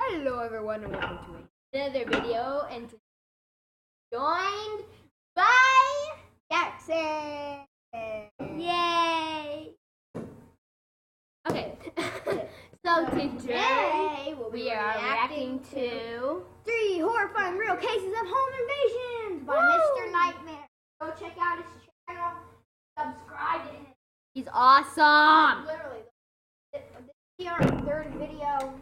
Hello everyone and welcome to another video, and joined by Jackson. Yay! Okay, so today we are reacting to 3 horrifying real cases of home invasions by Mr. Nightmare. Go check out his channel, subscribe to him. He's awesome! Literally, this is our 3rd video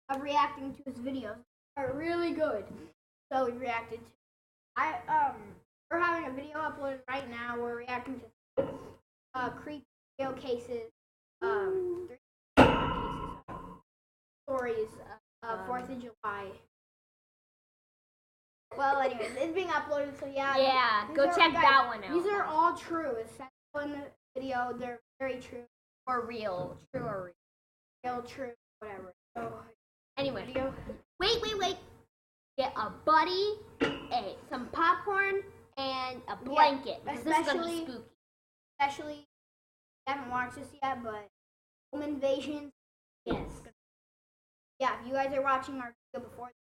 of reacting to his videos. Are really good. So we reacted to we're having a video uploaded right now. We're reacting to creepy video cases, 3 cases, stories of 4th of July. Well, anyways, it's being uploaded, so yeah. Yeah, go check that one out. These are all true. It's in the video. They're very true. Or real. True or real. Real, true, whatever. So, anyway, wait. Get a buddy, some popcorn, and a blanket. Yeah, this is gonna be spooky. Especially, I haven't watched this yet, but home invasions. Yes. Yeah, if you guys are watching our video before,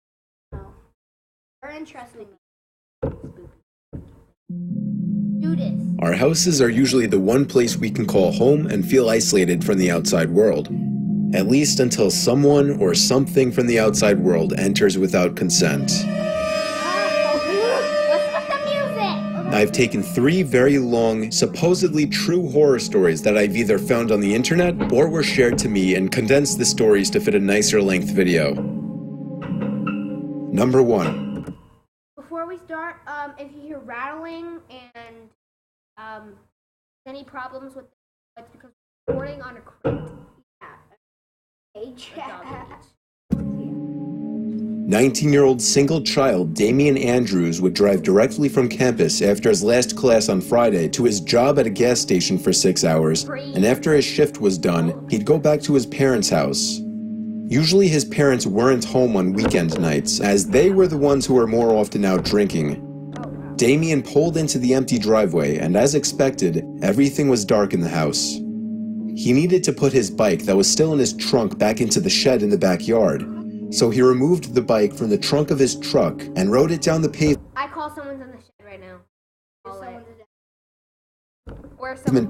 they're interesting. Do this. Our houses are usually the one place we can call home and feel isolated from the outside world. At least until someone or something from the outside world enters without consent. What's with the music? I've taken 3 very long, supposedly true horror stories that I've either found on the internet or were shared to me and condensed the stories to fit a nicer length video. Number 1. Before we start, if you hear rattling and any problems with it's because we're recording on a crate. 19-year-old single child Damian Andrews would drive directly from campus after his last class on Friday to his job at a gas station for 6 hours, and after his shift was done, he'd go back to his parents' house. Usually his parents weren't home on weekend nights, as they were the ones who were more often out drinking. Damian pulled into the empty driveway, and as expected, everything was dark in the house. He needed to put his bike that was still in his trunk back into the shed in the backyard, so he removed the bike from the trunk of his truck and rode it down the pavement. I call someone's in the shed right now.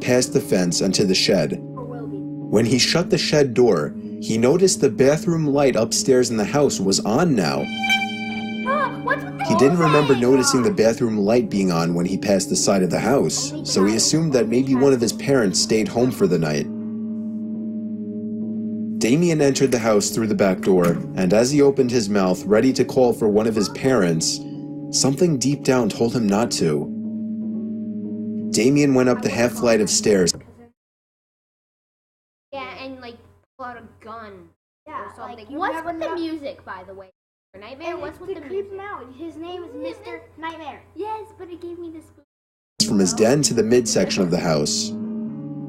Past the fence and to the shed. When he shut the shed door, he noticed the bathroom light upstairs in the house was on now. He didn't remember noticing the bathroom light being on when he passed the side of the house, so he assumed that maybe one of his parents stayed home for the night. Damian entered the house through the back door, and as he opened his mouth ready to call for one of his parents, something deep down told him not to. Damian went up the half flight of stairs. Yeah, and pull out a gun or something. What's with the music, by the way? Nightmare? What's with the music? His name is Mr. Nightmare. Yes, but it gave me this from his den to the midsection of the house.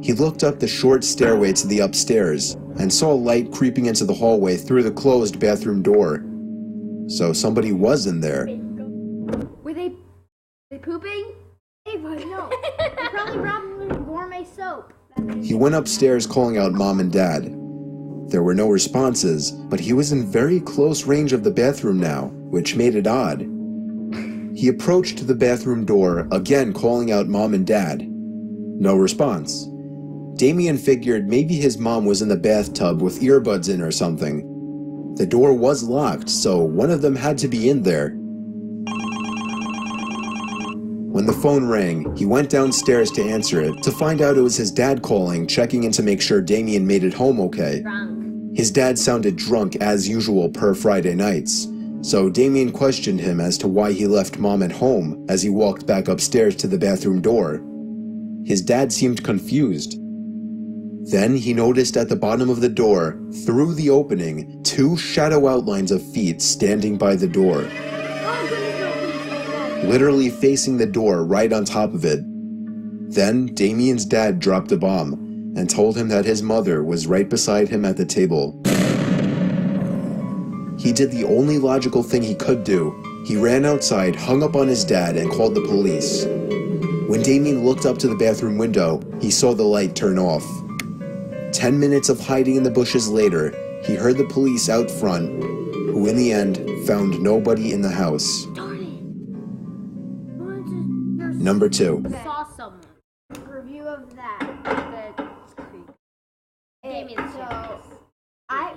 He looked up the short stairway to the upstairs and saw a light creeping into the hallway through the closed bathroom door. So somebody was in there. Were they pooping? Hey, but no. They probably robbed gourmet soap. He went upstairs calling out Mom and Dad. There were no responses, but he was in very close range of the bathroom now, which made it odd. He approached the bathroom door, again calling out Mom and Dad. No response. Damian figured maybe his mom was in the bathtub with earbuds in or something. The door was locked, so one of them had to be in there. When the phone rang, he went downstairs to answer it, to find out it was his dad calling, checking in to make sure Damian made it home okay. His dad sounded drunk as usual per Friday nights, so Damian questioned him as to why he left Mom at home as he walked back upstairs to the bathroom door. His dad seemed confused. Then he noticed at the bottom of the door, through the opening, 2 shadow outlines of feet standing by the door. Literally facing the door right on top of it. Then Damian's dad dropped a bomb and told him that his mother was right beside him at the table. He did the only logical thing he could do. He ran outside, hung up on his dad, and called the police. When Damian looked up to the bathroom window, he saw the light turn off. 10 minutes of hiding in the bushes later, he heard the police out front, who in the end found nobody in the house. Darn it. Number 2. Saw someone. Review of that. That's creepy.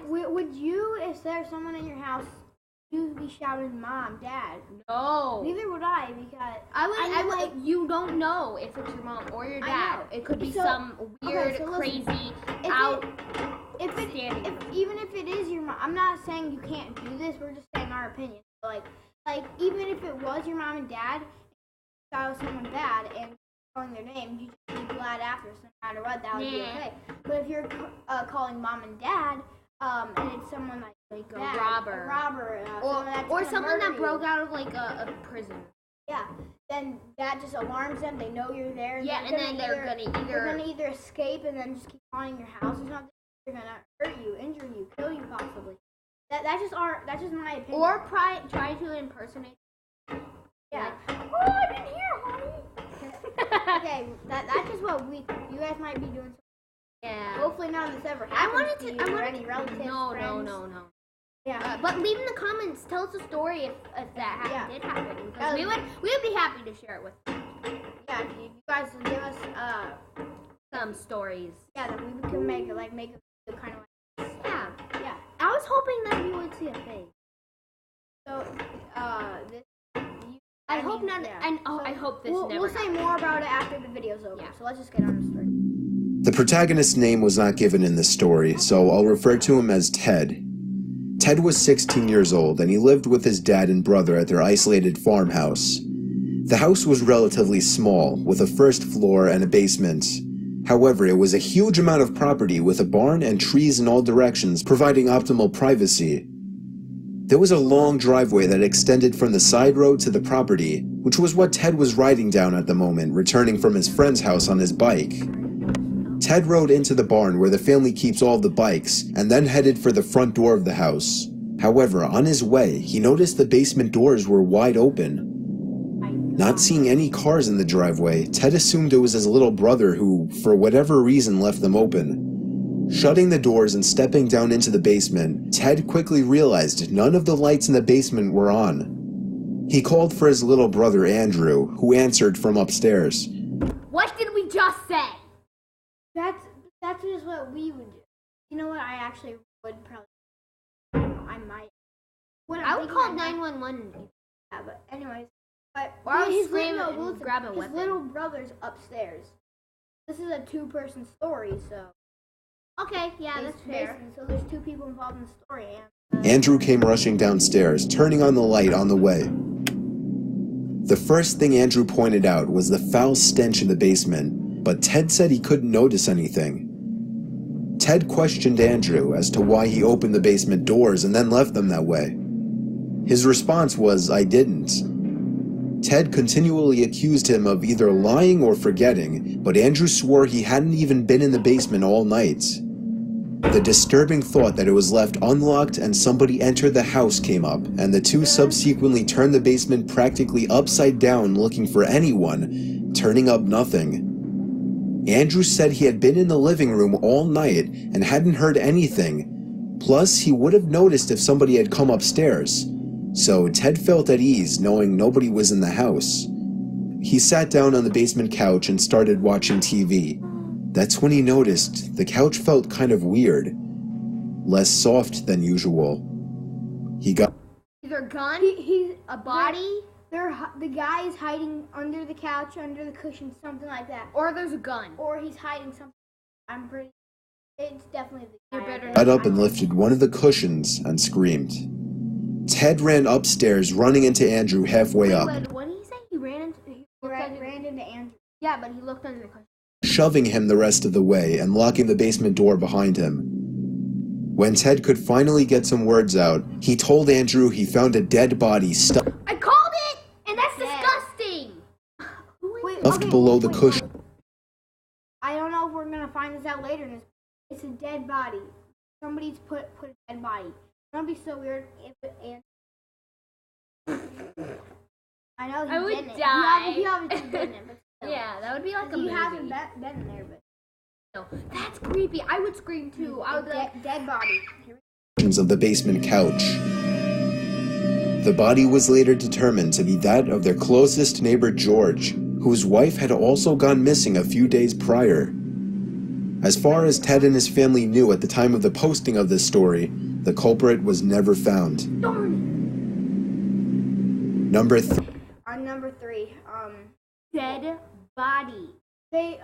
Would you, if there's someone in your house, you be shouting mom, dad? No. Neither would I, because I would. You don't know if it's your mom or your dad. It could be some weird, crazy, even if it is your mom, I'm not saying you can't do this. We're just saying our opinion. Like even if it was your mom and dad, shout someone bad and calling their name, you just be glad after. So no matter what, that would be okay. But if you're calling mom and dad, and it's someone like a robber, or someone that broke out of like a prison. Yeah, then that just alarms them. They know you're there. Yeah, and then they're gonna either escape and then just keep calling your house or something. They're gonna hurt you, injure you, kill you possibly. That's just my opinion. Or try to impersonate. Yeah. Oh, I didn't hear, honey. Okay, that's just what you guys might be doing. Yeah. Hopefully none of this ever happens to you or any relatives, No. Yeah. But leave in the comments. Tell us a story if that did happen. Because we would be happy to share it with you. Yeah, if you guys give us some stories. Yeah, that we can make a video kind of like. Yeah. I was hoping that we would see a face. So I hope not. Yeah. I hope this never. We'll say more about it after the video's over. Yeah. So let's just get on the story. The protagonist's name was not given in this story, so I'll refer to him as Ted. Ted was 16 years old, and he lived with his dad and brother at their isolated farmhouse. The house was relatively small, with a first floor and a basement. However, it was a huge amount of property with a barn and trees in all directions, providing optimal privacy. There was a long driveway that extended from the side road to the property, which was what Ted was riding down at the moment, returning from his friend's house on his bike. Ted rode into the barn where the family keeps all the bikes, and then headed for the front door of the house. However, on his way, he noticed the basement doors were wide open. Not seeing any cars in the driveway, Ted assumed it was his little brother who, for whatever reason, left them open. Shutting the doors and stepping down into the basement, Ted quickly realized none of the lights in the basement were on. He called for his little brother Andrew, who answered from upstairs. What did we just say? That's just what we would do. You know what? I actually would probably. I might. I would call 911. Yeah, but anyways. But or I would scream and grab a weapon. His little brother's upstairs. This is a 2-person story, so. Okay, yeah, that's fair. So there's 2 people involved in the story. Andrew came rushing downstairs, turning on the light on the way. The first thing Andrew pointed out was the foul stench in the basement, but Ted said he couldn't notice anything. Ted questioned Andrew as to why he opened the basement doors and then left them that way. His response was, "I didn't." Ted continually accused him of either lying or forgetting, but Andrew swore he hadn't even been in the basement all night. The disturbing thought that it was left unlocked and somebody entered the house came up, and the two subsequently turned the basement practically upside down looking for anyone, turning up nothing. Andrew said he had been in the living room all night and hadn't heard anything, plus he would have noticed if somebody had come upstairs. So Ted felt at ease knowing nobody was in the house. He sat down on the basement couch and started watching TV. That's when he noticed the couch felt kind of weird, less soft than usual. He got either a gun, a body, the guy is hiding under the couch, under the cushion, something like that. Or there's a gun. Or he's hiding something. It's definitely the guy. Got up and lifted one of the cushions and screamed. Ted ran upstairs, running into Andrew halfway up. What did he say? He ran into Andrew. Yeah, but he looked under the cushion. Shoving him the rest of the way and locking the basement door behind him. When Ted could finally get some words out, he told Andrew he found a dead body stuffed I called it! And that's disgusting! below the cushion. I don't know if we're going to find this out later. It's a dead body. Somebody's put a dead body. It's going to be so weird if it... I know I would die. He obviously didn't, but still. Yeah, that would be like a movie. You haven't been in there, but... No, that's creepy. I would scream too. I would be like, dead body. of the basement couch. The body was later determined to be that of their closest neighbor George, whose wife had also gone missing a few days prior. As far as Ted and his family knew at the time of the posting of this story, the culprit was never found. Number 3. On number 3, Dead body. they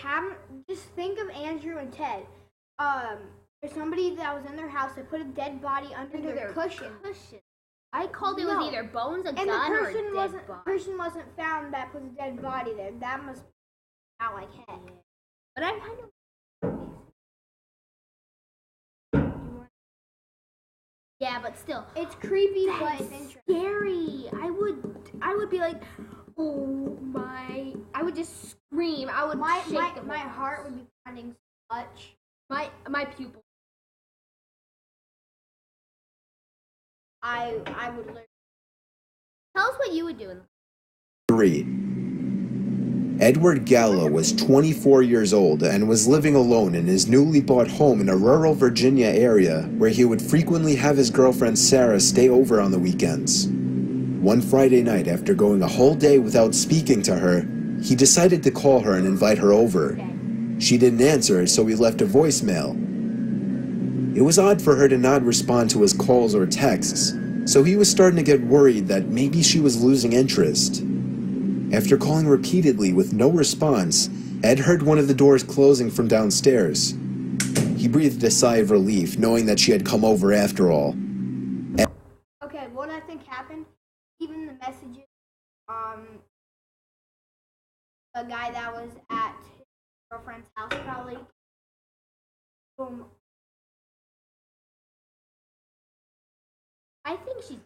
haven't, just think of Andrew and Ted. There's somebody that was in their house that put a dead body under their cushion. I called it was either bones, a And gun, or a dead body. the person wasn't found that put a dead body there. That must be out like heck. But I kind of. Yeah, but still, It's creepy, but that's it's interesting. scary. I would be like, oh my! I would just scream. I would My shake my heart would be pounding so much. my pupil. I would literally. Tell us what you would do. 3. Edward Gallo was 24 years old and was living alone in his newly bought home in a rural Virginia area where he would frequently have his girlfriend Sarah stay over on the weekends. One Friday night, after going a whole day without speaking to her, he decided to call her and invite her over. She didn't answer, so he left a voicemail. It was odd for her to not respond to his calls or texts, so he was starting to get worried that maybe she was losing interest. After calling repeatedly with no response, Ed heard one of the doors closing from downstairs. He breathed a sigh of relief, knowing that she had come over after all. Okay, what I think happened, even the messages, the guy that was at his girlfriend's house probably, I think she's.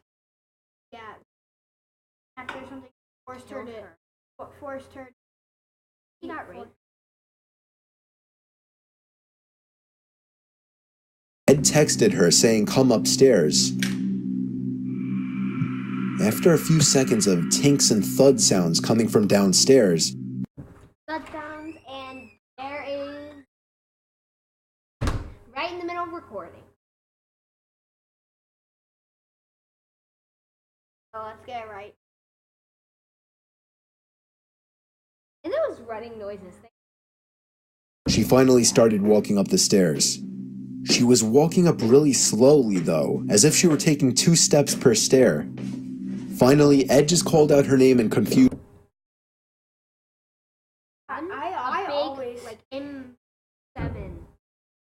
yeah, after something forced her. She got raped. Ed texted her saying, "Come upstairs." After a few seconds of tinks and thud sounds coming from downstairs, Thud sounds, and there is right in the middle of recording. So let's get it right. And there was running noises. she finally started walking up the stairs. She was walking up really slowly, though, as if she were taking 2 steps per stair. Finally, Ed just called out her name in confusion. I always like M7.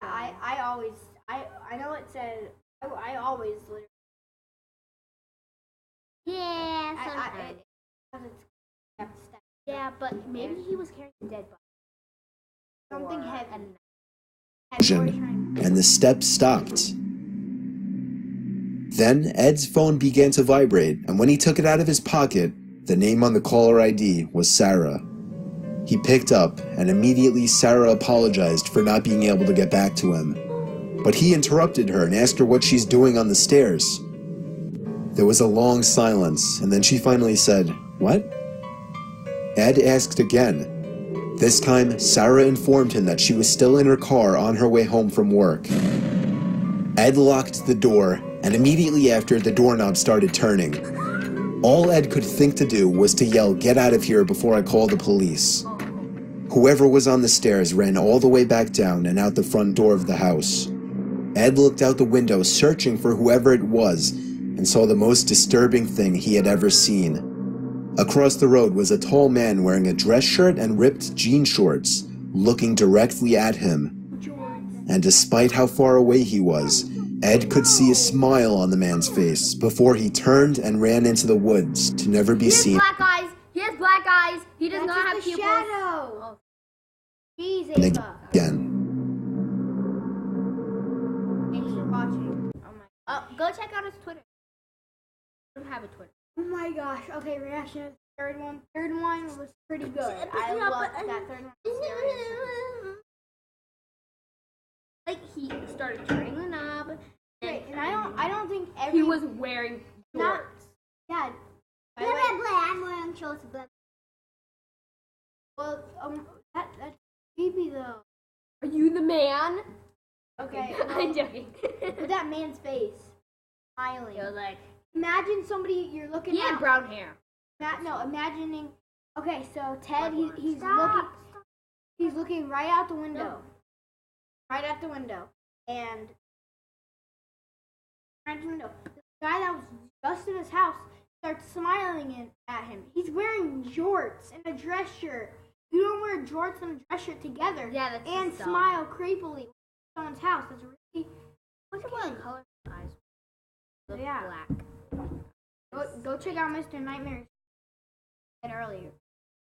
I know it said I always literally. Yeah, It's yeah, but maybe he was carrying a dead body. something heavy. And the steps stopped. Then Ed's phone began to vibrate, and when he took it out of his pocket, the name on the caller ID was Sarah. He picked up, and immediately Sarah apologized for not being able to get back to him. But he interrupted her and asked her what she's doing on the stairs. There was a long silence, and then she finally said, "What?" Ed asked again. This time, Sarah informed him that she was still in her car on her way home from work. Ed locked the door, and immediately after, the doorknob started turning. All Ed could think to do was to yell, "Get out of here," before I call the police. Whoever was on the stairs ran all the way back down and out the front door of the house. Ed looked out the window searching for whoever it was and saw the most disturbing thing he had ever seen. Across the road was a tall man wearing a dress shirt and ripped jean shorts, looking directly at him. And despite how far away he was, Ed could see a smile on the man's face before he turned and ran into the woods to never be seen. Black eyes. He has black eyes. He does not have pupils. Shadow. Oh. Jeez, Ava. Again. Thanks for watching. Oh my. Go check out his Twitter. I don't have a Twitter. Oh my gosh. Okay, reaction to the third one. Third one was pretty good. I loved that third one. Like he started turning the knob. Wait, and I don't think He was wearing shorts. Yeah. I'm wearing shorts. Well, that's creepy though. Are you the man? Okay, I'm joking. With that man's face, smiling. It was like, imagine somebody you're looking he at. had brown hair. Imagining. Okay, so Ted, Stop. he's looking right out the window. Right out the window. And right out the window. The guy that was just in his house starts smiling at him. He's wearing jorts and a dress shirt. You don't wear jorts and a dress shirt together. Yeah, that's and just dumb. smile creepily in someone's house. That's really. What's the color of eyes? Look Yeah. black. Go check out Mr. Nightmare earlier.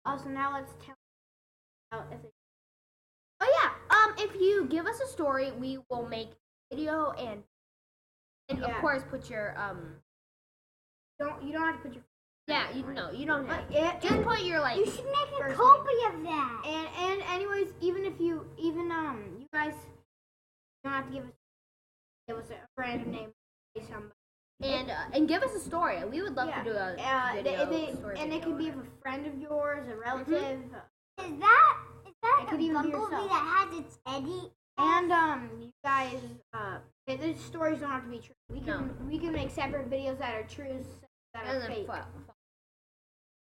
Also, now let's tell out if it. Oh yeah. If you give us a story, we will make a video and of course put your You don't have to put your. Yeah, you don't have. But Just put your like. You should make a copy of that. And anyways, even if you guys don't have to give us a random name. And give us a story. We would love to do a video story. And it could be of a friend of yours, a relative. Is that It could even be bumblebee yourself. that has its teddy? And you guys, the stories don't have to be true. We can make separate videos that are true, that are fake.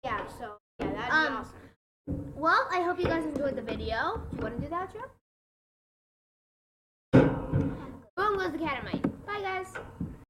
Yeah, so that'd be awesome. Well, I hope you guys enjoyed the video. Do you want to do that, Joe? Boom goes the cat and Bye, guys.